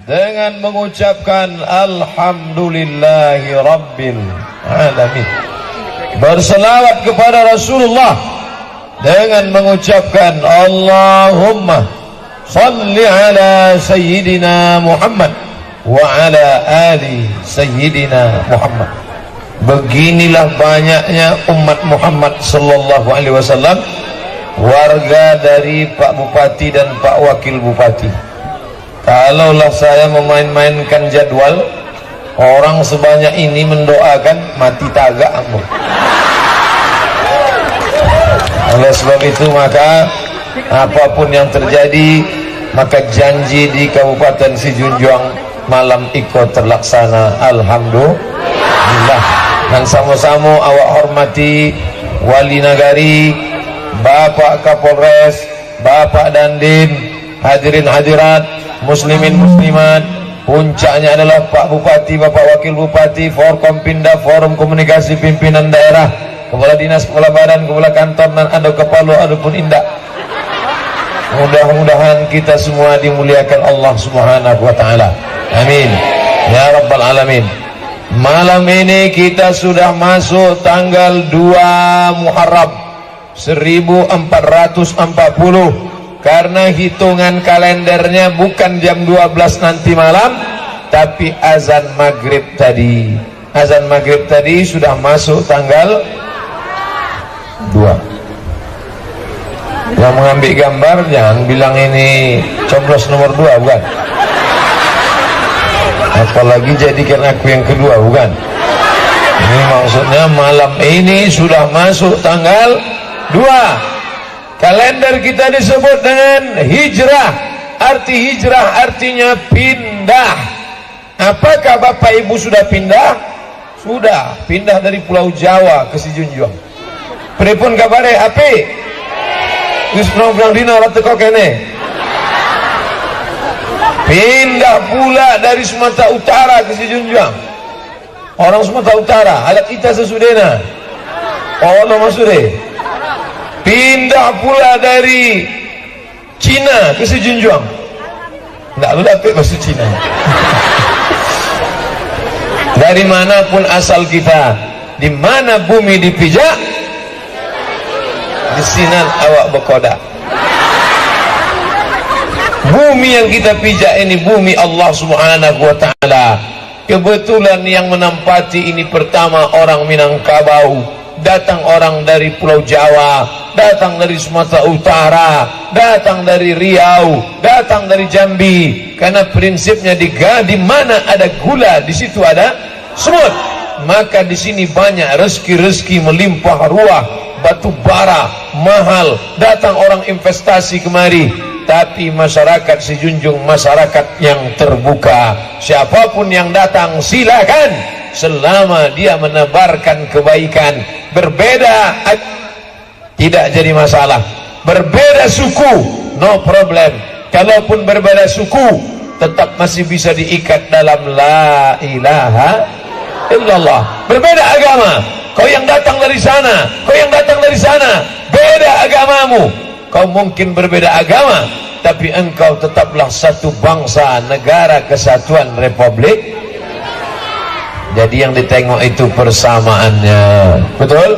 dengan mengucapkan alhamdulillahi rabbil alamin. Berselawat kepada Rasulullah dengan mengucapkan Allahumma salli ala sayyidina Muhammad wa ala ali sayyidina Muhammad. Beginilah banyaknya umat Muhammad sallallahu alaihi wasallam, warga dari Pak Bupati dan Pak Wakil Bupati. Kalaulah saya memain-mainkan jadwal, orang sebanyak ini mendoakan mati tagak ambo. Oleh sebab itu maka apapun yang terjadi, maka janji di Kabupaten Sijunjuang malam ikut terlaksana, alhamdulillah. Dan sama-sama awak hormati Wali Nagari, Bapak Kapolres, Bapak Dandim, hadirin hadirat, muslimin muslimat. Puncaknya adalah Pak Bupati, Bapak Wakil Bupati, Forkompinda, Forum Komunikasi Pimpinan Daerah, Kepala Dinas, Kepala Badan, Kepala Kantor, dan ada kepala, ada pun indak. Mudah-mudahan kita semua dimuliakan Allah Subhanahu wa Ta'ala. Amin ya Rabbal Alamin. Malam ini kita sudah masuk tanggal 2 Muharram 1440. Karena hitungan kalendernya bukan jam 12 nanti malam, tapi azan maghrib tadi. Azan maghrib tadi sudah masuk tanggal 2. Yang mengambil gambar jangan bilang ini coblos nomor 2, bukan? Apalagi jadikan aku yang kedua, bukan? Ini maksudnya malam ini sudah masuk tanggal 2. Kalender kita disebut dengan hijrah. Arti hijrah artinya pindah. Apakah Bapak Ibu sudah pindah? Sudah pindah dari Pulau Jawa ke Sijunjuang. Pripun kabare api? Wis program dina ora teko kene. Pindah pula dari Sumatera Utara ke Sijunjuang. Orang Sumatera Utara, alat kita sesudena. Oh, no masude. Pindah pula dari Cina ke Sijunjuang. Enggak lu dapat bahasa Cina. Dari manapun asal kita, di mana bumi dipijak, di sinan awak berkodak. Bumi yang kita pijak ini bumi Allah Subhanahu wa Ta'ala. Kebetulan yang menempati ini pertama orang Minangkabau, datang orang dari Pulau Jawa, datang dari Sumatera Utara, datang dari Riau, datang dari Jambi. Karena prinsipnya di mana ada gula, di situ ada semut. Maka di sini banyak rezeki-rezeki melimpah ruah, batu bara mahal, datang orang investasi kemari. Tapi masyarakat Sijunjung masyarakat yang terbuka. Siapapun yang datang silakan, selama dia menebarkan kebaikan. Berbeda tidak jadi masalah, berbeda suku no problem. Kalaupun berbeda suku tetap masih bisa diikat dalam la ilaha illallah. Berbeda agama, kau yang datang dari sana, kau yang datang dari sana, beda agamamu. Kau mungkin berbeda agama, tapi engkau tetaplah satu bangsa, negara kesatuan Republik. Jadi yang ditengok itu persamaannya, betul?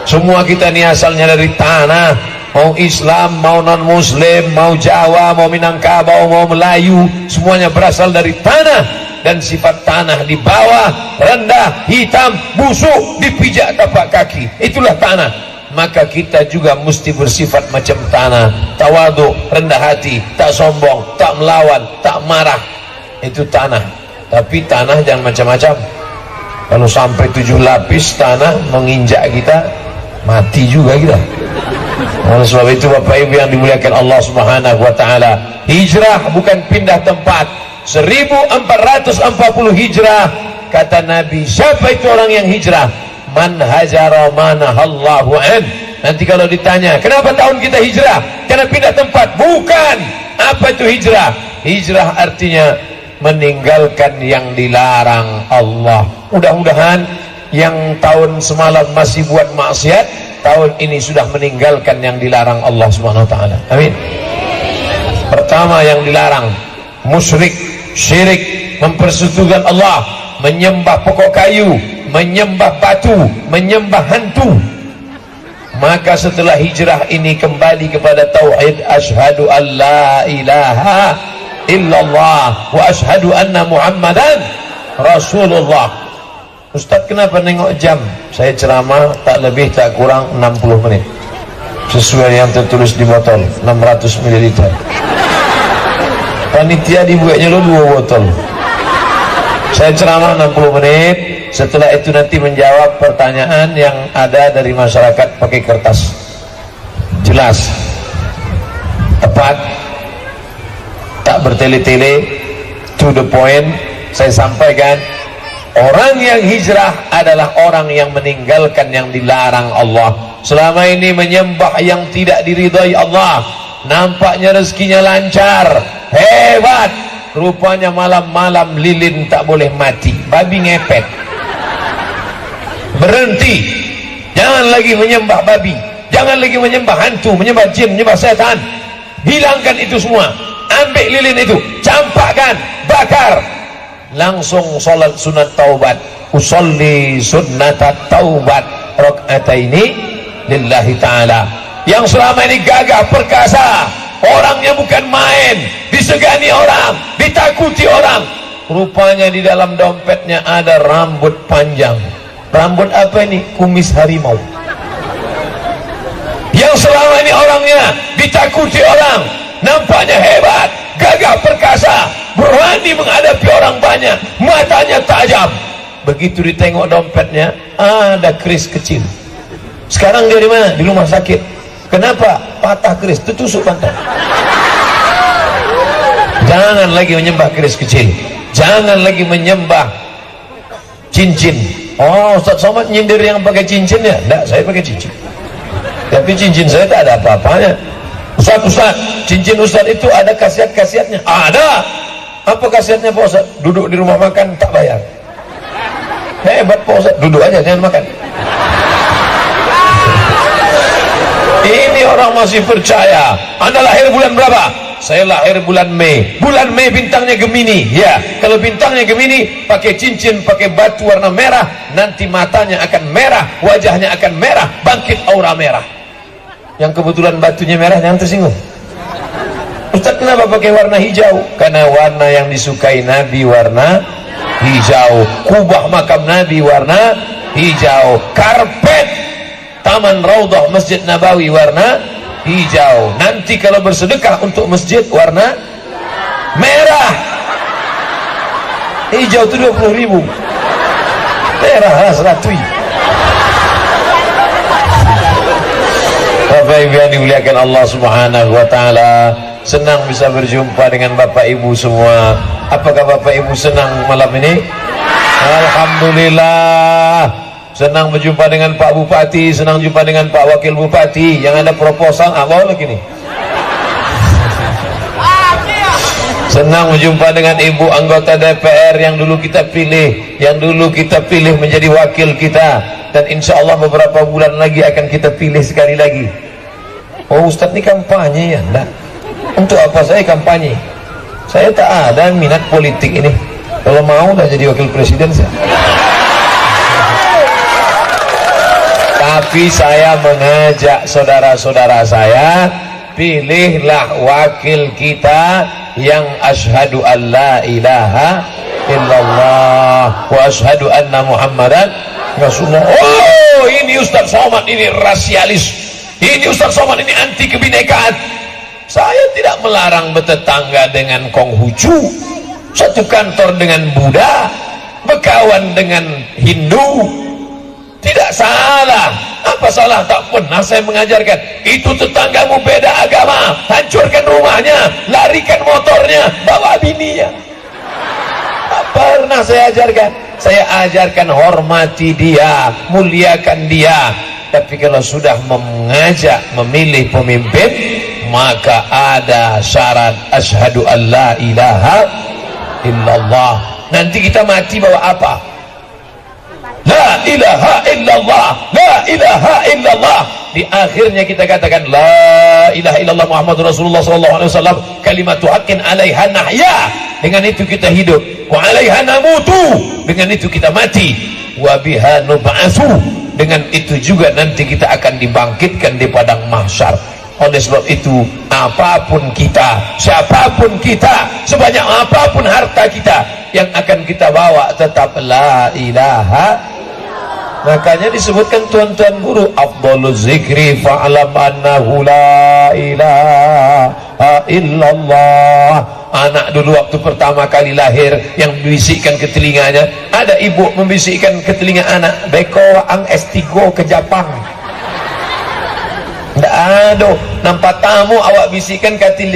Semua kita ini asalnya dari tanah, mau Islam, mau non-Muslim, mau Jawa, mau Minangkabau, mau Melayu, semuanya berasal dari tanah. Dan sifat tanah di bawah, rendah, hitam, busuk, dipijak tapak kaki, itulah tanah. Maka kita juga mesti bersifat macam tanah, tawadhu, rendah hati, tak sombong, tak melawan, tak marah. Itu tanah. Tapi tanah jangan macam-macam. Kalau sampai 7 lapis tanah menginjak kita, mati juga kita. Oleh sebab itu Bapak Ibu yang dimuliakan Allah Subhanahu wa Ta'ala, hijrah bukan pindah tempat. 1440 hijrah. Kata Nabi, siapa itu orang yang hijrah? Man hajara manahallahu an. Nanti kalau ditanya, kenapa tahun kita hijrah? Karena pindah tempat? Bukan. Apa itu hijrah? Hijrah artinya meninggalkan yang dilarang Allah. Mudah-mudahan yang tahun semalam masih buat maksiat, tahun ini sudah meninggalkan yang dilarang Allah Subhanahu wa Ta'ala. Amin. Pertama yang dilarang, musyrik, syirik, mempersekutukan Allah, menyembah pokok kayu, menyembah batu, menyembah hantu. Maka setelah hijrah ini kembali kepada tauhid, asyhadu an la ilaha illallah wa asyhadu anna muhammadan rasulullah. Ustaz, kenapa nengok jam? Saya ceramah tak lebih tak kurang 60 menit sesuai yang tertulis di botol, 600 ml. Panitia dibuatnya lo 2 botol. Saya ceramah 60 menit. Setelah itu nanti menjawab pertanyaan yang ada dari masyarakat pakai kertas. Jelas, tepat, tak bertele-tele, to the point. Saya sampaikan, orang yang hijrah adalah orang yang meninggalkan yang dilarang Allah. Selama ini menyembah yang tidak diridhai Allah, nampaknya rezekinya lancar, hebat. Rupanya malam-malam lilin tak boleh mati, babi ngepet. Berhenti, jangan lagi menyembah babi, jangan lagi menyembah hantu, menyembah jin, menyembah setan. Hilangkan itu semua, ambil lilin itu, campakkan, bakar. Langsung sholat sunat taubat. Usolli sunnata taubat rakaataini lillahi ta'ala. Yang selama ini gagah perkasa, orangnya bukan main, disegani orang, ditakuti orang. Rupanya di dalam dompetnya ada rambut panjang. Rambut apa ini? Kumis harimau. Yang selama ini orangnya ditakuti orang, nampaknya hebat, gagah perkasa, berani menghadapi orang banyak, matanya tajam. Begitu ditengok dompetnya, ada keris kecil. Sekarang dia di mana? Di rumah sakit. Kenapa? Patah keris, tertusuk pantat. Jangan lagi menyembah keris kecil, jangan lagi menyembah cincin. Oh, Ustaz Somad nyindir yang pakai cincin ya? Enggak, saya pakai cincin, tapi cincin saya tak ada apa-apanya. Ustaz, cincin Ustaz itu ada khasiat-khasiatnya? Ada. Apa khasiatnya Pak Ustaz? Duduk di rumah makan tak bayar. Hebat Pak Ustaz, duduk aja jangan makan. Ini orang masih percaya. Anda lahir bulan berapa? Saya lahir bulan Mei. Bulan Mei bintangnya Gemini. Ya, kalau bintangnya Gemini, pakai cincin, pakai batu warna merah, nanti matanya akan merah, wajahnya akan merah, bangkit aura merah. Yang kebetulan batunya merah, jangan tersinggung. Ustaz, kenapa pakai warna hijau? Karena warna yang disukai Nabi warna hijau. Kubah makam Nabi warna hijau. Karpet Taman Raudhah Masjid Nabawi warna hijau. Nanti kalau bersedekah untuk masjid warna merah. Hijau itu 20.000, merah 100. Bapak Ibu yang dimuliakan Allah Subhanahu wa taala, senang bisa berjumpa dengan Bapak Ibu semua. Apakah Bapak Ibu senang malam ini? Alhamdulillah. Senang berjumpa dengan Pak Bupati, senang jumpa dengan Pak Wakil Bupati. Yang ada proposal awal lagi nih. Senang berjumpa dengan Ibu anggota DPR yang dulu kita pilih, menjadi wakil kita, dan insya Allah beberapa bulan lagi akan kita pilih sekali lagi. Oh, Ustadz ini kampanye ya? Enggak. Untuk apa saya kampanye? Saya tak ada minat politik ini. Kalau mau udah jadi wakil presiden saya. Tapi saya mengajak saudara-saudara saya, pilihlah wakil kita yang asyhadu an la ilaha illallah wa asyhadu anna muhammadan rasulullah. Oh, ini Ustaz Somad ini rasialis, ini Ustaz Somad ini anti kebinekaan. Saya tidak melarang bertetangga dengan Konghucu, satu kantor dengan Buddha, berkawan dengan Hindu, tidak salah. Apa salah? Tak pernah saya mengajarkan itu tetanggamu beda agama, hancurkan rumahnya, larikan motornya, bawa bininya. Tak pernah saya ajarkan. Saya ajarkan hormati dia, muliakan dia. Tapi kalau sudah mengajak memilih pemimpin, maka ada syarat asyhadu an la ilaha illallah. Nanti kita mati bawa apa? La ilaha illallah, la ilaha illallah. Di akhirnya kita katakan la ilaha illallah Muhammadur Rasulullah sallallahu alaihi wasallam, kalimatu haqqin alaiha nahya. dengan itu kita hidup. Wa 'alaiha namutu, dengan itu kita mati. Wa biha nub'atsu, dengan itu juga nanti kita akan dibangkitkan di padang mahsyar. Oleh sebab itu, apapun kita, siapapun kita, sebanyak apapun harta kita, yang akan kita bawa tetap la ilaha. Makanya disebutkan tuan-tuan guru, afdhaluz zikri fa'lam annahu la ilaha illallah. Anak dulu waktu pertama kali lahir, yang membisikkan ke telinganya, ada ibu membisikkan ke telinga anak, beko ang S3 ke Jepang. Nggak ada, nampak tamu awak bisikan kata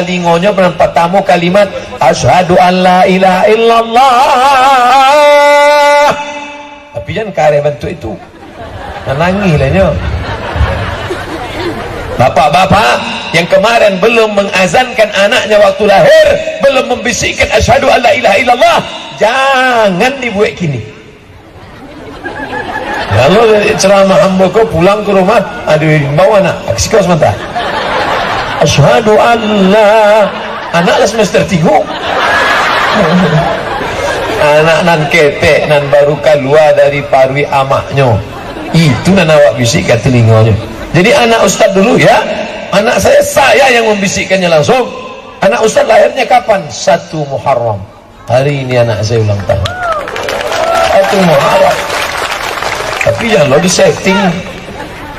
lingonya, nampak tamu kalimat asyhadu an la ilaha illallah. Tapi jangan kare bantu itu, nangis lahnya. Bapak-bapak yang kemarin belum mengazankan anaknya waktu lahir, belum membisikkan asyhadu an la ilaha illallah, jangan dibuat kini. Kalau ceramah hamba kau pulang ke rumah, aduh bawa anak aksi sebentar, asyhadu alla, anak semester 3, anak nan ketek nan baru keluar dari parwi amaknya, itu nan awak bisikkan telinganya. Jadi anak ustaz dulu ya, anak saya yang membisikkannya langsung. Anak ustaz lahirnya kapan? 1 Muharram, hari ini anak saya ulang tahun 1 Muharram. Tapi jangan lo di setting.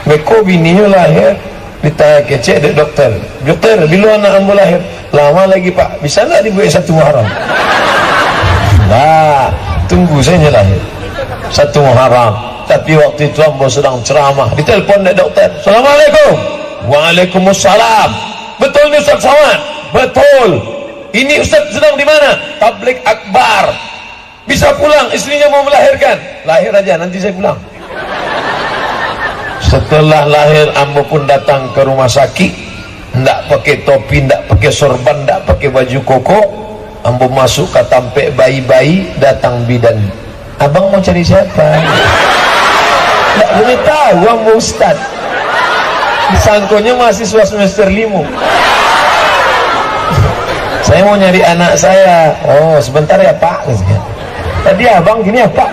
Beko bininya lahir, ditanya kecek dek dokter, bila anak ambo lahir? Lama lagi pak, bisa nggak dibuat 1 Muharram? Nah, tunggu saya lahir 1 Muharram. Tapi waktu itu ambo sedang ceramah, ditelepon dek dokter, assalamualaikum. Waalaikumsalam. Betul nih Ustaz Somad? Betul. Ini Ustaz sedang di mana? Tablik akbar. Bisa pulang, istrinya mau melahirkan. Lahir aja, nanti saya pulang. Setelah lahir, ambo pun datang ke rumah sakit, ndak pakai topi, ndak pakai sorban, ndak pakai baju koko. Ambo masuk ke tampek bayi-bayi, datang bidan. Abang mau cari siapa? Ndak boleh tahu ambo ustaz. Disangkonya mahasiswa semester 5. Saya mau nyari anak saya. Oh sebentar ya pak. Tadi abang gini ya pak.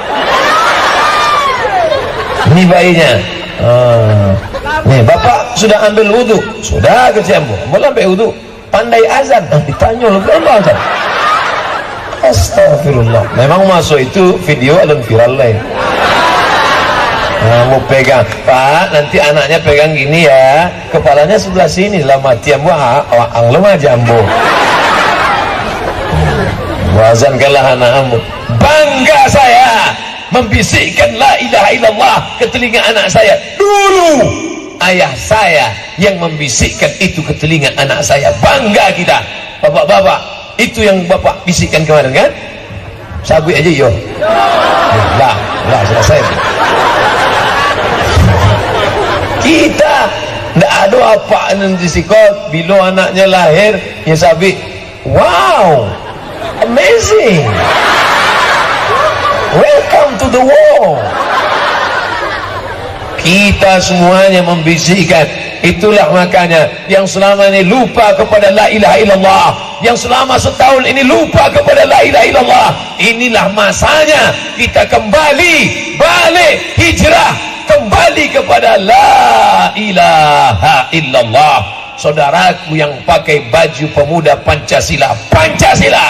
Ini bayinya. Nih bapak sudah ambil wudhu? Sudah kecil ambo. Ambo ambil wudhu. Pandai azan? Ditanya lu berapa azan? Astagfirullah. Memang masuk itu video dan viral lain. Mau pegang pak, nanti anaknya pegang gini ya, kepalanya sebelah sini, lah mati ambo ang lemah jambo. Wazan kalah anak ambo. Bangga saya membisikkan la ilaha illallah ke telinga anak saya. Dulu ayah saya yang membisikkan itu ke telinga anak saya. Bangga kita. Bapak-bapak, itu yang bapak bisikkan kemarin kan? Sabui aja yo. Lah selesai. Kita ndak ada apa nanti sikot bila anaknya lahir ya sabi. Wow, amazing. Welcome to the world. Kita semuanya membisikkan. Itulah makanya yang selama ini lupa kepada la ilaha illallah, yang selama setahun ini lupa kepada la ilaha illallah, inilah masanya kita kembali balik hijrah, kembali kepada la ilaha illallah. Saudaraku yang pakai baju pemuda Pancasila, Pancasila.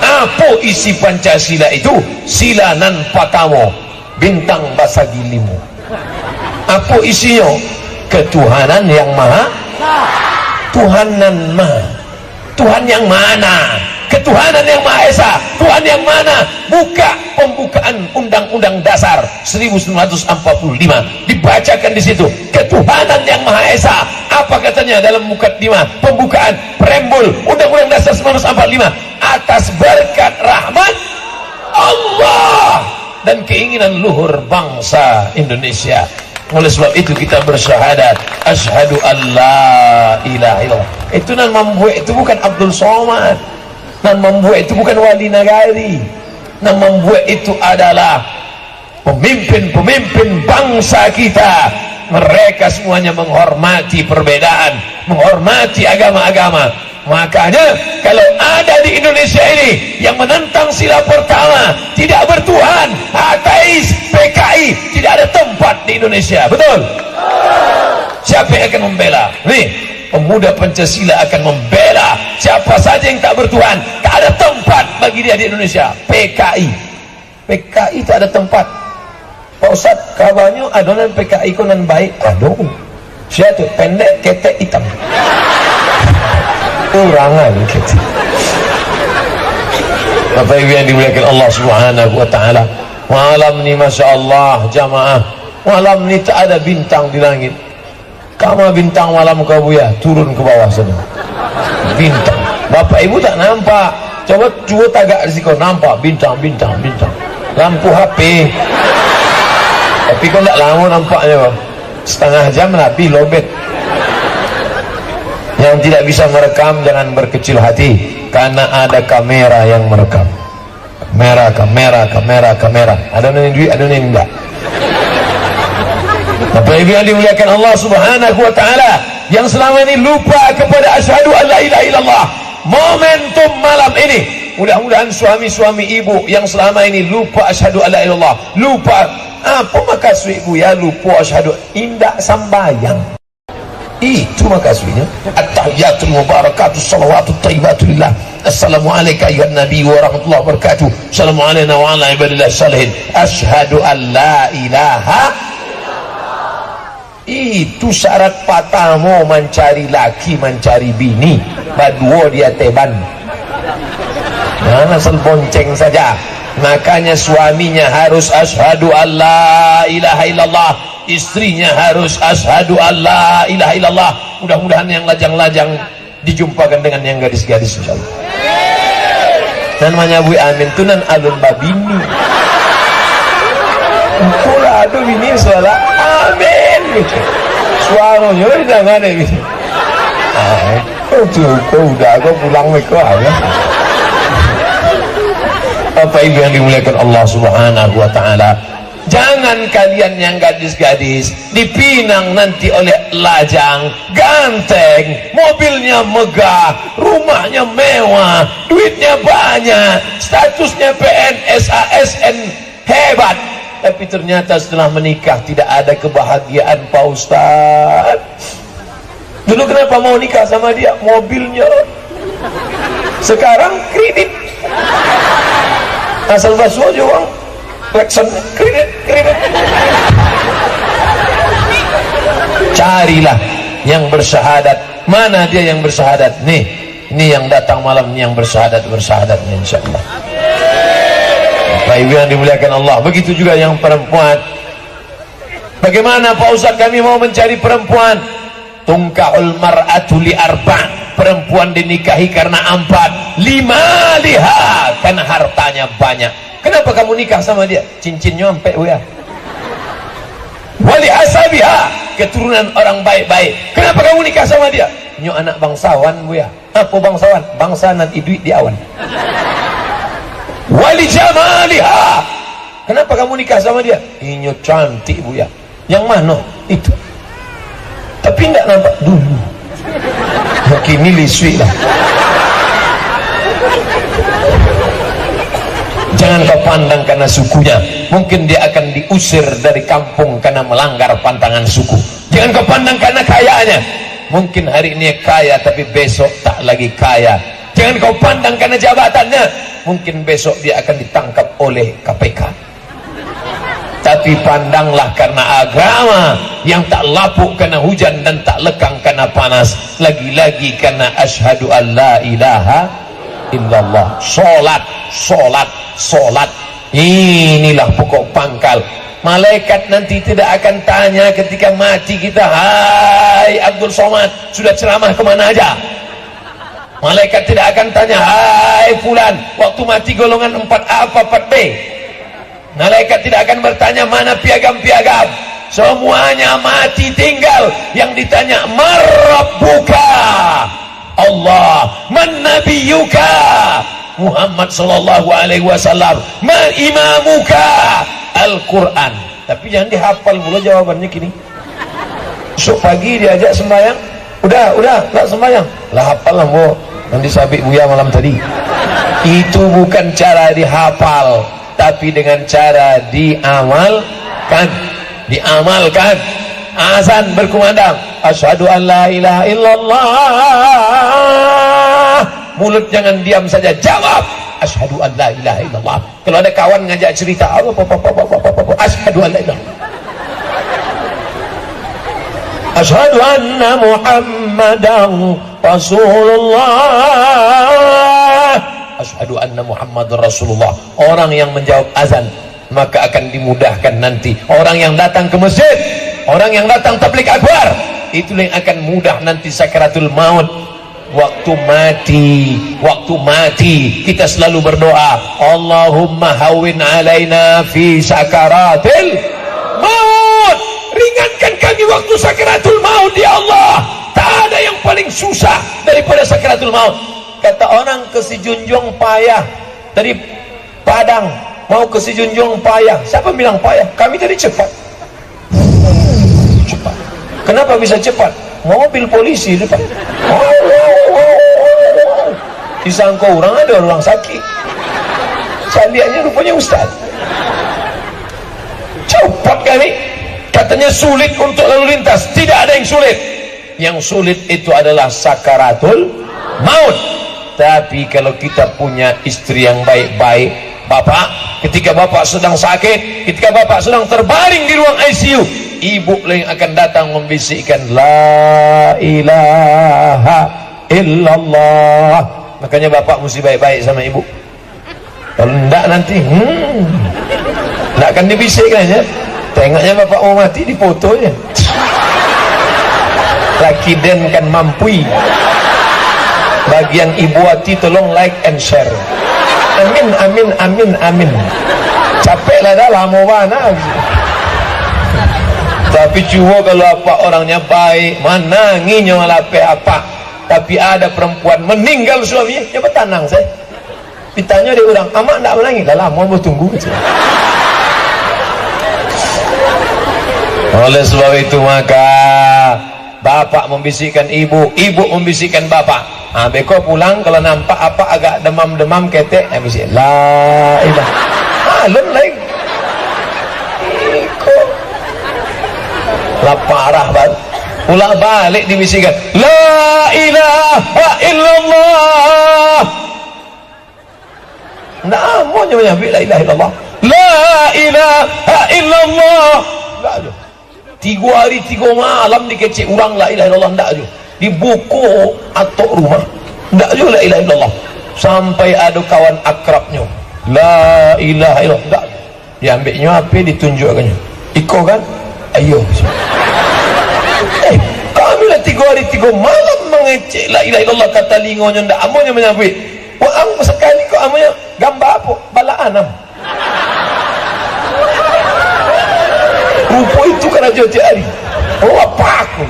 Apa isi Pancasila itu? Sila nan patamo, bintang basagilimu. Apa isinya? Ketuhanan yang maha, Tuhanan maha. Tuhan yang mana? Ketuhanan yang Maha Esa. Tuhan yang mana? Buka pembukaan Undang-Undang Dasar 1945, dibacakan di situ ketuhanan yang Maha Esa. Apa katanya dalam mukadimah pembukaan preambul Undang-Undang Dasar 1945? Atas berkat rahmat Allah dan keinginan luhur bangsa Indonesia. Oleh sebab itu kita bersyahadat asyhadu alla ilaha illallah. Itu nan membuat itu bukan Abdul Somad, nan membuat itu bukan wali nagari, nan membuat itu adalah pemimpin-pemimpin bangsa kita. mereka semuanya menghormati perbedaan, menghormati agama-agama. Makanya kalau ada di Indonesia ini yang menentang sila pertama, tidak bertuhan, ateis, PKI, tidak ada tempat di Indonesia. Betul? Siapa yang akan membela? Nih, pemuda Pancasila akan membela siapa saja yang tak bertuhan. Tak ada tempat bagi dia di Indonesia. PKI tak ada tempat. Pak Ustaz, kabarnya adonan PKI konan baik. Aduh, siapa tu? Pendek, ketek, hitam. Kurangan kita. Bapak Ibu yang dimuliakan Allah Subhanahu wa taala, malam ni Masya Allah jamaah, malam ni tak ada bintang di langit. Kamu bintang malam kau buya turun ke bawah sana. Bintang. Bapak Ibu tak nampak. Coba tagak di situ nampak bintang. Lampu HP. Tapi kau tak lama nampaknya. Setengah jam habis lobet. Yang tidak bisa merekam jangan berkecil hati, karena ada kamera yang merekam. Kamera. Ada yang duit, ada yang enggak. Bapak Ibu yang dimuliakan Allah Subhanahu wa taala, yang selama ini lupa kepada asyhadu an la ilaha illallah, momentum malam ini mudah-mudahan suami-suami ibu yang selama ini lupa asyhadu an la ilaha illallah, lupa apa maksud ibu ya, lupa asyhadu, indak sambayang. Itu maksudnya. At-tahiyatul mubarakatuh salawatut thayyibatulillah. Assalamualaikum ayuhan nabi wa rahmatullahi wabarakatuh. Assalamualaikum wa ala ibadillah salihin. Asyhadu an la ilaha. Itu syarat patamu mencari laki, mencari bini. Baduo dia teban. Nah, asal bonceng saja. Makanya suaminya harus asyhadu an la ilaha illallah, istrinya harus asyhadu an la ilaha illallah. Mudah-mudahan yang lajang-lajang dijumpakan dengan yang gadis-gadis insyaallah. Dan menyabui amin tunan alun babini. Pula aduh bini salah amin. Suaranya jangan ini. Kau udah kau pulang mereka ya. Bapak Ibu yang dimuliakan Allah Subhanahu wa taala, jangan kalian yang gadis-gadis dipinang nanti oleh lajang, ganteng, mobilnya megah, rumahnya mewah, duitnya banyak, statusnya PNS, ASN hebat, tapi ternyata setelah menikah tidak ada kebahagiaan Pak Ustaz. Dulu kenapa mau nikah sama dia? Mobilnya, sekarang kredit. Asal basuh aja uang Lexan kredit. Carilah yang bersyahadat. Mana dia yang bersyahadat? Nih, ini yang datang malam ini yang bersyahadatnya insyaallah. Bapak Ibu yang dimuliakan Allah, begitu juga yang perempuan. Bagaimana Pak Ustaz kami mau mencari perempuan? Tungkahul mar'atu li arba'. Perempuan dinikahi karena 4. 5 liha, karena hartanya banyak. Kenapa kamu nikah sama dia? Cincinnya sampai ya. Wali asabiha, keturunan orang baik-baik. Kenapa kamu nikah sama dia? Nyo anak bangsawan bu ya. Apa bangsawan? Bangsa nanti duit di awan. Wali jamaliha, kenapa kamu nikah sama dia? Inyo cantik bu ya. Yang mana? Itu. Tapi enggak nampak dulu. Kini liswi lah. Jangan kau pandang karena sukunya, mungkin dia akan diusir dari kampung karena melanggar pantangan suku. Jangan kau pandang karena kayanya, mungkin hari ini kaya tapi besok tak lagi kaya. Jangan kau pandang karena jabatannya, mungkin besok dia akan ditangkap oleh KPK. Tapi pandanglah karena agama yang tak lapuk karena hujan dan tak lekang karena panas, lagi-lagi karena asyhadu an la ilaha illallah. Solat. Inilah pokok pangkal. Malaikat nanti tidak akan tanya ketika mati kita, hai Abdul Somad, sudah ceramah kemana aja? Malaikat tidak akan tanya, hai fulan, waktu mati golongan 4A apa 4B? Malaikat tidak akan bertanya mana piagam-piagam. Semuanya mati tinggal. Yang ditanya marabbuka, Allah, man nabiyuka, Muhammad sallallahu alaihi wasallam, ma imamuka, Al-Quran. Tapi jangan dihafal pula jawabannya kini. Esok pagi diajak sembahyang, udah nggak sembahyang lah, hafal lah bu yang disabik Buya malam tadi. Itu bukan cara dihafal, tapi dengan cara diamalkan. Azan berkumandang, asyhadu an la ilaha illallah, mulut jangan diam saja, jawab asyhadu an la ilaha illallah. Kalau ada kawan ngajak cerita asyhadu an la ilaha illallah, asyhadu anna muhammadan rasulullah, asyhadu anna muhammadan rasulullah. Orang yang menjawab azan maka akan dimudahkan nanti. Orang yang datang ke masjid, orang yang datang tablik akbar, itulah yang akan mudah nanti sakaratul maut. Waktu mati kita selalu berdoa, Allahumma hawwin alaina fi sakaratil maut, ringankan kami waktu sakaratul maut ya Allah. Tak ada yang paling susah daripada sakaratul maut. Kata orang ke Si Junjung payah, dari Padang mau ke Si Junjung payah. Siapa bilang payah? Kami tadi cepat. Cepat. Kenapa bisa cepat? Mobil polisi depan. Disangka orang ada orang sakit. Saya lihatnya rupanya ustaz. Cepat kami. Katanya sulit untuk lalu lintas. Tidak ada yang sulit. Yang sulit itu adalah sakaratul maut. Tapi kalau kita punya istri yang baik-baik, bapak, ketika bapak sedang sakit, ketika bapak sedang terbaring di ruang ICU, ibu yang akan datang membisikkan la ilaha illallah. Makanya bapak mesti baik-baik sama ibu. Kalau enggak nanti enggak akan dibisikkan ya. Tengoknya bapak mau mati difotonya. Laki den kan mampui. Bagian ibu hati tolong like and share. Amin amin amin amin. Capek lah dah lama mana. Tapi cuba kalau apa orangnya baik, menanginya malah apa. Tapi ada perempuan meninggal suaminya, ya bertanang saya. Ditanya dia orang, amak tak menangis? Dah lama mau tunggu. Oleh sebab itu maka bapak membisikkan ibu, ibu membisikkan bapak. Beko pulang kalau nampak apa agak demam-demam ketek, bisik la ilaha. Alun lain. Lah parah banget. Pulang balik dibisikkan la ilaha illallah. Nah, maunya menyabit la ilaha illallah. La ilaha illallah. Enggak ada. 3 hari 3 malam dikecek orang la ilaha illallah, enggak ada. Di buku atau rumah enggak ada la ilaha illallah. Sampai ada kawan akrabnya la ilaha illallah, enggak. Diambilnya apa, ditunjukkannya. Iko kan? Ayo. Kami lah 3 hari 3 malam mengecek la ilaha illallah, kata lingonya ndak amonya menyabit. Wah, sekali kok amonya gambar apa? Balaan am. Rupa itu kan aja tiap hari. Oh, apa aku?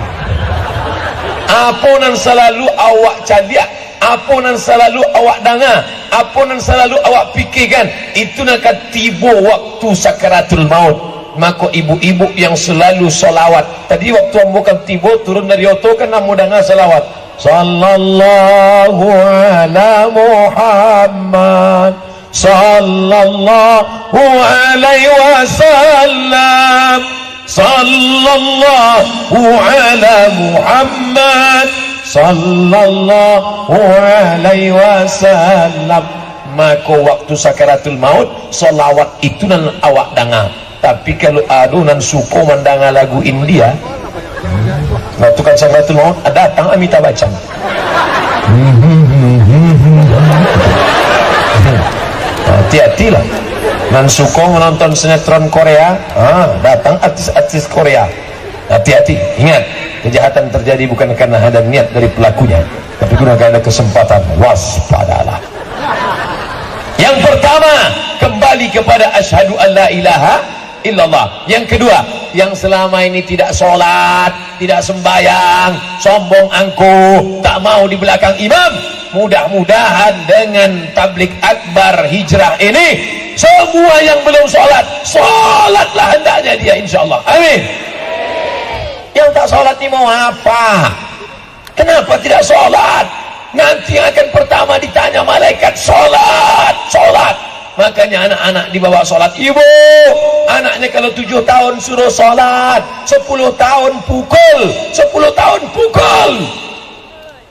Aponan selalu awak cadiak, aponan selalu awak dengar, aponan selalu awak fikirkan. Itu nak tiba waktu sakaratul maut. Maka ibu-ibu yang selalu salawat. Tadi waktu bukan tiba turun dari oto kan namu dengar salawat. Sallallahu ala Muhammad, sallallahu alaihi wasallam, sallallahu ala Muhammad, sallallahu alaihi wasallam. Maka waktu sakaratul maut salawat itu nan awak dengar. Tapi kalau adunan suku mendengar lagu India, waktu kan sakaratul maut datang Amitabh Bachchan. Hati-hatilah. Dan suku menonton sinetron Korea, datang artis-artis Korea. Hati-hati, ingat, kejahatan terjadi bukan karena ada niat dari pelakunya, tapi karena ada kesempatan. Waspadalah. Yang pertama, kembali kepada asyhadu an la ilaha illallah. Yang kedua, yang selama ini tidak sholat, tidak sembahyang, sombong angkuh, tak mau di belakang imam, mudah-mudahan dengan tablik akbar hijrah ini, semua yang belum sholat, sholatlah hendaknya dia, insyaallah. Amin. Yang tak sholat ini mau apa? Kenapa tidak sholat? Nanti akan pertama ditanya malaikat, sholat, sholat. Makanya anak-anak dibawa sholat. Ibu, anaknya kalau 7 tahun suruh sholat, 10 tahun pukul, 10 tahun pukul.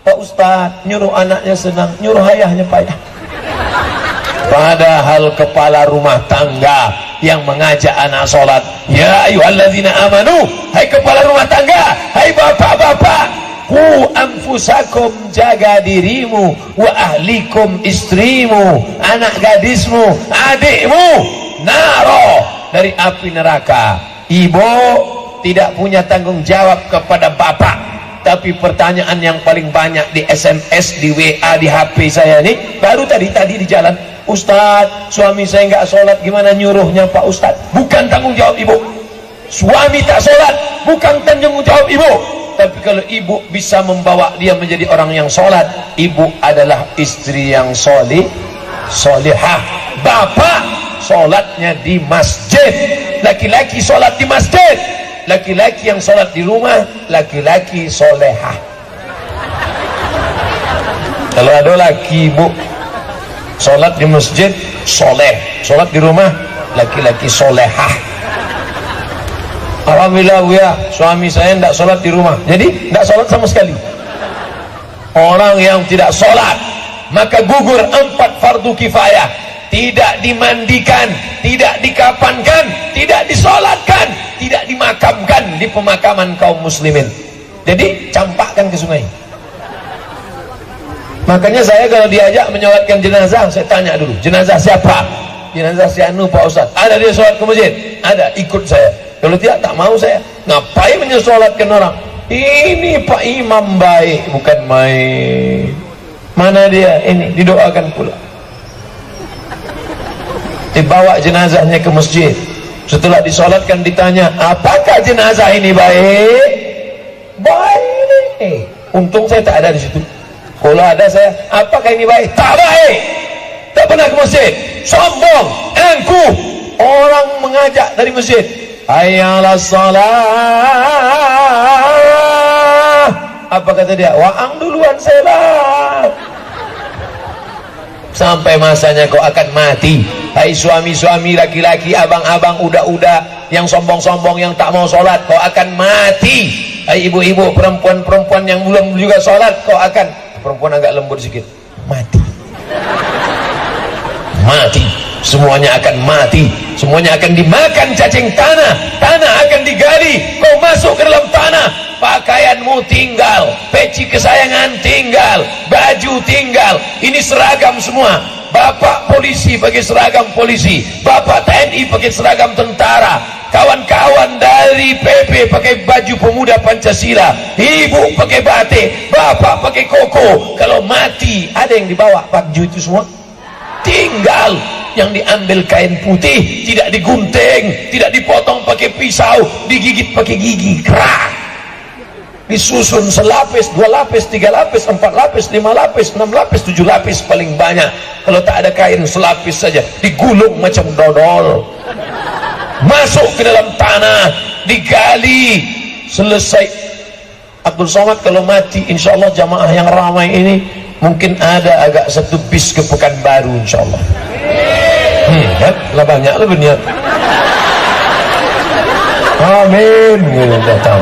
Pak Ustadz nyuruh anaknya senang, nyuruh ayahnya payah. Padahal kepala rumah tangga yang mengajak anak sholat, ya ayyuhalladzina amanu, hai kepala rumah tangga, hai bapak-bapak, ku anfusakum, jaga dirimu, wa ahlikum, istrimu, anak gadismu, adikmu, naro, dari api neraka. Ibu tidak punya tanggung jawab kepada bapak, tapi pertanyaan yang paling banyak di SMS, di WA, di HP saya ini, baru tadi di jalan, Ustadz, suami saya nggak sholat, gimana nyuruhnya Pak Ustadz? Bukan tanggung jawab ibu. Suami tak sholat, bukan tanggung jawab ibu. Tapi kalau ibu bisa membawa dia menjadi orang yang sholat, ibu adalah istri yang solihah. Bapak sholatnya di masjid, laki-laki sholat di masjid. Laki-laki yang sholat di rumah, laki-laki solehah. Kalau ada laki ibu sholat di masjid, soleh. Sholat di rumah, laki-laki solehah. Alhamdulillah ya, suami saya tidak sholat di rumah, jadi tidak sholat sama sekali. Orang yang tidak sholat, maka gugur 4 fardu kifayah. Tidak dimandikan, tidak dikafankan, tidak disolatkan, tidak dimakamkan di pemakaman kaum muslimin. Jadi campakkan ke sungai. Makanya saya kalau diajak menyolatkan jenazah, saya tanya dulu, jenazah siapa? Jenazah si Anu Pak Ustadz. Ada dia sholat ke masjid? Ada, ikut saya. Kalau tidak, tak mau saya. Ngapain menyolatkan orang? Ini Pak Imam baik, bukan main. Mana dia? Ini didoakan pula. Dibawa jenazahnya ke masjid. Setelah disolatkan ditanya, apakah jenazah ini baik? Baik. Untung saya tak ada di situ. Kalau ada saya, apakah ini baik? Tak baik. Tak pernah ke masjid. Sombong, angkuh. Orang mengajak dari masjid, hayya 'alas shalah. Apa kata dia? Waang duluan saya lah. Sampai masanya kau akan mati. Hai suami-suami, laki-laki, abang-abang, udah-udah yang sombong-sombong, yang tak mau sholat, kau akan mati. Hai ibu-ibu, perempuan-perempuan yang belum juga sholat, kau akan, perempuan agak lembut sedikit, mati. Mati. Semuanya akan mati. Semuanya akan dimakan cacing tanah. Tanah akan digali, kau masuk ke dalam tanah. Pakaianmu tinggal, peci kesayangan tinggal, baju tinggal. Ini seragam semua. Bapak polisi pakai seragam polisi, bapak TNI pakai seragam tentara, kawan-kawan dari PP pakai baju pemuda Pancasila, ibu pakai batik, bapak pakai koko. Kalau mati, ada yang dibawa baju itu semua? Tinggal. Yang diambil kain putih, tidak digunting, tidak dipotong pakai pisau, digigit pakai gigi, kerak. Disusun selapis, 2 lapis, 3 lapis, 4 lapis, 5 lapis, 6 lapis, 7 lapis paling banyak. Kalau tak ada kain, selapis saja, digulung macam dodol, masuk ke dalam tanah, digali, selesai. Abdul Somad kalau mati, insya Allah jamaah yang ramai ini mungkin ada agak 1 bis ke Pekanbaru, insya Allah. Lah banyak lah berniat. Amin. Datang.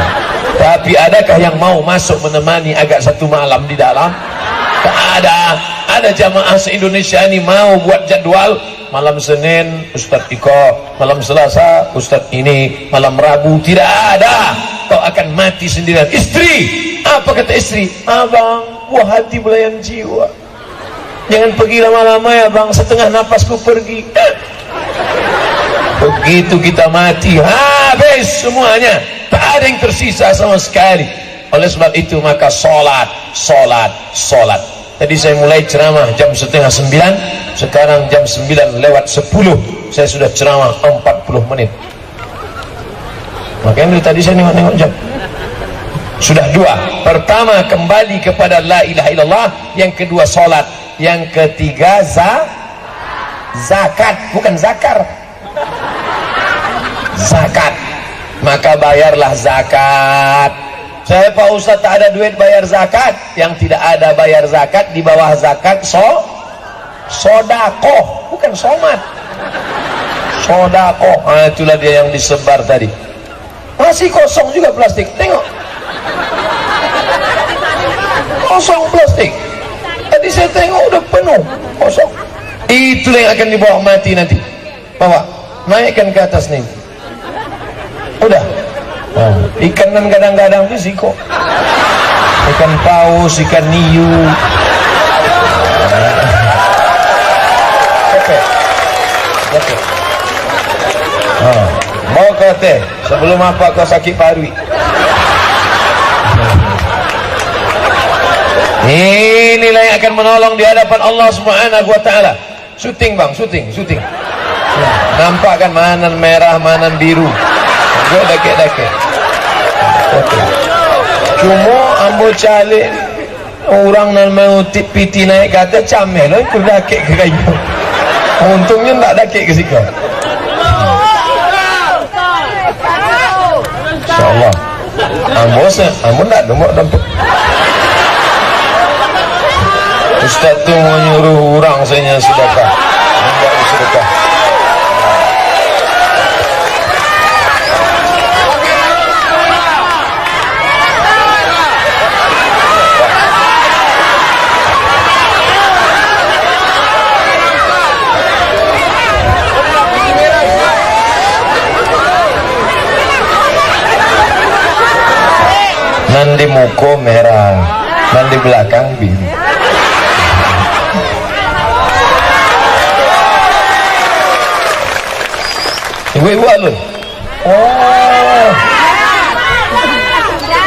Tapi adakah yang mau masuk menemani agak 1 malam di dalam? Tak ada. Ada jamaah se-Indonesia ini mau buat jadwal, malam Senin Ustadz Iko, malam Selasa Ustadz ini, malam Rabu. Tidak ada. Kau akan mati sendirian. Istri, apa kata istri? Abang, buah hati belayan jiwa, jangan pergi lama-lama ya bang, setengah napasku pergi. Begitu kita mati, habis semuanya, tak ada yang tersisa sama sekali. Oleh sebab itu maka sholat. Tadi saya mulai ceramah jam 8:30, sekarang jam 9:10 saya sudah ceramah 40 menit. Makanya dari tadi saya nengok jam. Sudah 2. Pertama, kembali kepada la ilaha illallah. Yang kedua, sholat. Yang ketiga, zakat. Bukan zakar, zakat. maka bayarlah zakat. Saya Pak Ustadz tak ada duit bayar zakat. Yang tidak ada bayar zakat, di bawah zakat sodakoh, bukan somat, sodakoh. Itulah dia yang disebar tadi. Masih kosong juga plastik, tengok, kosong plastik. Tadi saya tengok udah penuh, kosong. Itulah yang akan dibawa mati nanti. Bawa, naikkan ke atas nih. Udah. Ikan kan kadang-kadang risiko. Ikan paus, ikan hiu. Oke. Mau ke teh sebelum apa kau sakit parui. Inilah yang akan menolong di hadapan Allah Subhanahu wa taala. Syuting bang, syuting. Nampak kan mana merah, mana biru. Gue dake. Cuma ambo calik orang nan mau piti naik kata camel lo itu dake ke kayu. Untungnya tak dake ke situ. Insyaallah. Ambo tak dompet. Ustaz tu menyuruh orang saya sedekah. Membuat sedekah. Nan di muka merah, nan di belakang biru. Ibu-ibu alun.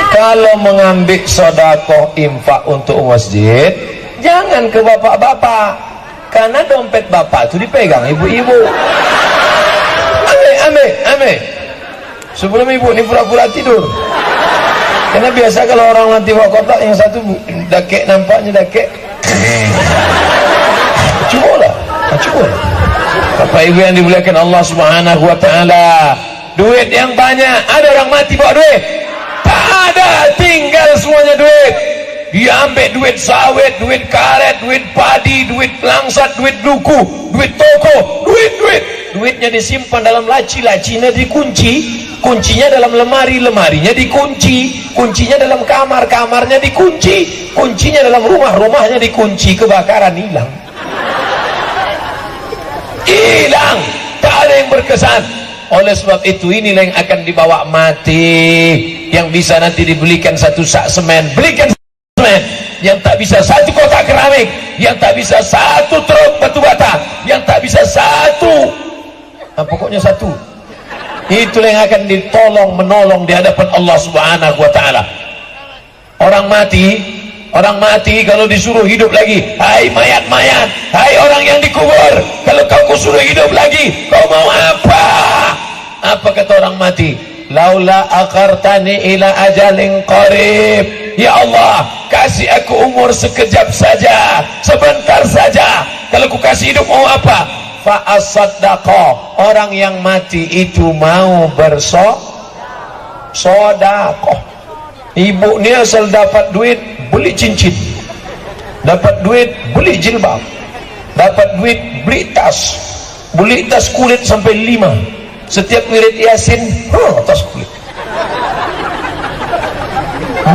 Kalau mengambil sodakoh infak untuk masjid, jangan ke bapak-bapak, karena dompet bapak itu dipegang ibu-ibu. Ame. Sebelum ibu ini pura-pura tidur. Karena biasa kalau orang nanti bawa kotak, yang satu dakek, nampaknya dakek. Cuba lah. Bapak ibu yang dimuliakan Allah Subhanahu wa taala, duit yang banyak, ada orang mati bawa duit? Tak ada, tinggal semuanya duit. Dia ambil duit sawit, duit karet, duit padi, duit langsat, duit duku, duit toko, duitnya disimpan dalam laci, lacinya dikunci, kuncinya dalam lemari, lemarinya dikunci, kuncinya dalam kamar, kamarnya dikunci, kuncinya dalam rumah, rumahnya dikunci. Kebakaran hilang, tak ada yang berkesan. Oleh sebab itu inilah yang akan dibawa mati, yang bisa nanti dibelikan satu sak semen, belikan semen, yang tak bisa satu kotak keramik, yang tak bisa satu truk batu bata, yang tak bisa satu, pokoknya satu. Itulah yang akan menolong di hadapan Allah Subhanahu wa taala. Orang mati kalau disuruh hidup lagi, hai mayat-mayat, hai orang yang dikubur, kalau kau suruh hidup lagi, kau mau apa? Apa kata orang mati? Laula akhartani ila ajalin qarib. Ya Allah, kasih aku umur sekejap saja, sebentar saja. Kalau ku kasih hidup mau apa? Fa'asaddaqa. Orang yang mati itu mau bersodakoh. Ibu ni asal dapat duit beli cincin, dapat duit beli jilbab, dapat duit beli tas kulit sampai 5. Setiap wirid Yasin tas kulit.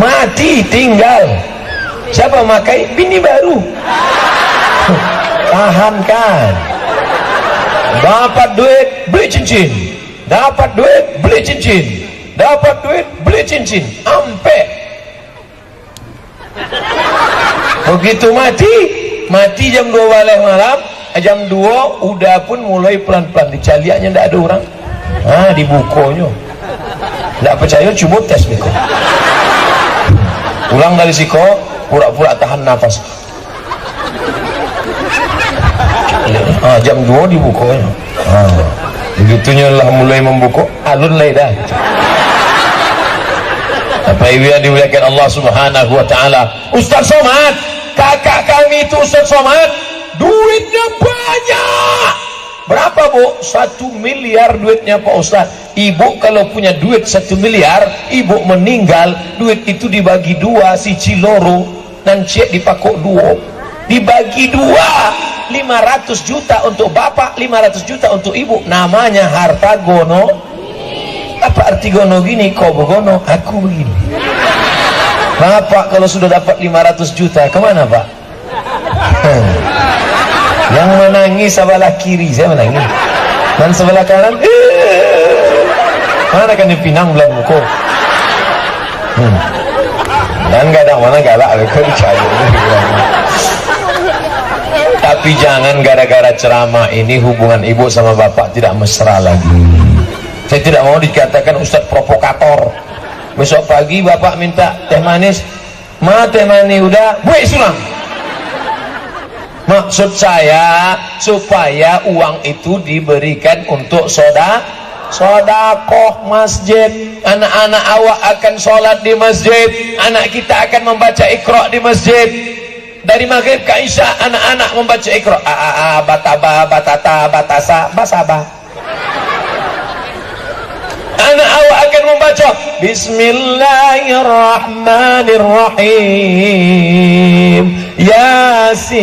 Mati tinggal siapa makai? Bini baru. Tahankan. Dapat duit beli cincin, dapat duit beli cincin, dapat duit beli cincin, ampe. Begitu mati jam 2 malam, jam 2 udah pun mulai pelan-pelan dicaliaknya, ndak ada orang. Dibukonya ndak percaya, coba tes beko. Pulang dari siko, pura-pura tahan nafas. Jam 2 dibukonya. Begitunya lah mulai membuka, alun lagi dah. Bapak ibu yang dimuliakan Allah Subhanahu wa taala, Ustaz Somad, kakak kami itu Ustaz Somad, duitnya banyak, Berapa bu? 1 miliar duitnya Pak Ustaz. Ibu kalau punya duit 1 miliar, ibu meninggal, duit itu dibagi dua, si ciloro dan cek dipakok dua, dibagi dua, 500 juta untuk bapak, 500 juta untuk ibu. Namanya harta gono. Apa arti gono gini? Kau begono, aku begini. Bapak kalau sudah dapat 500 juta kemana Pak? Yang menangis sebelah kiri, saya menangis, dan sebelah kanan mana kan dipinang belah muka. Dan kadang mana galak aku dicari. Tapi jangan gara-gara ceramah ini hubungan ibu sama bapak tidak mesra lagi. Saya tidak mau dikatakan Ustadz provokator. Besok pagi bapak minta teh manis, ma teh manis udah, buat sulang. Maksud saya supaya uang itu diberikan untuk sodakoh masjid. Anak-anak awak akan sholat di masjid, anak kita akan membaca Iqra di masjid. Dari maghrib ke isya anak-anak membaca Iqra, bataba batata batasa basaba. Anak awak akan membaca Bismillahirrahmanirrahim, Yasin.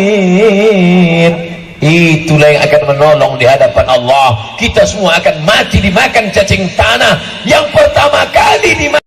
Itulah yang akan menolong di hadapan Allah. Kita semua akan mati dimakan cacing tanah. Yang pertama kali dimakan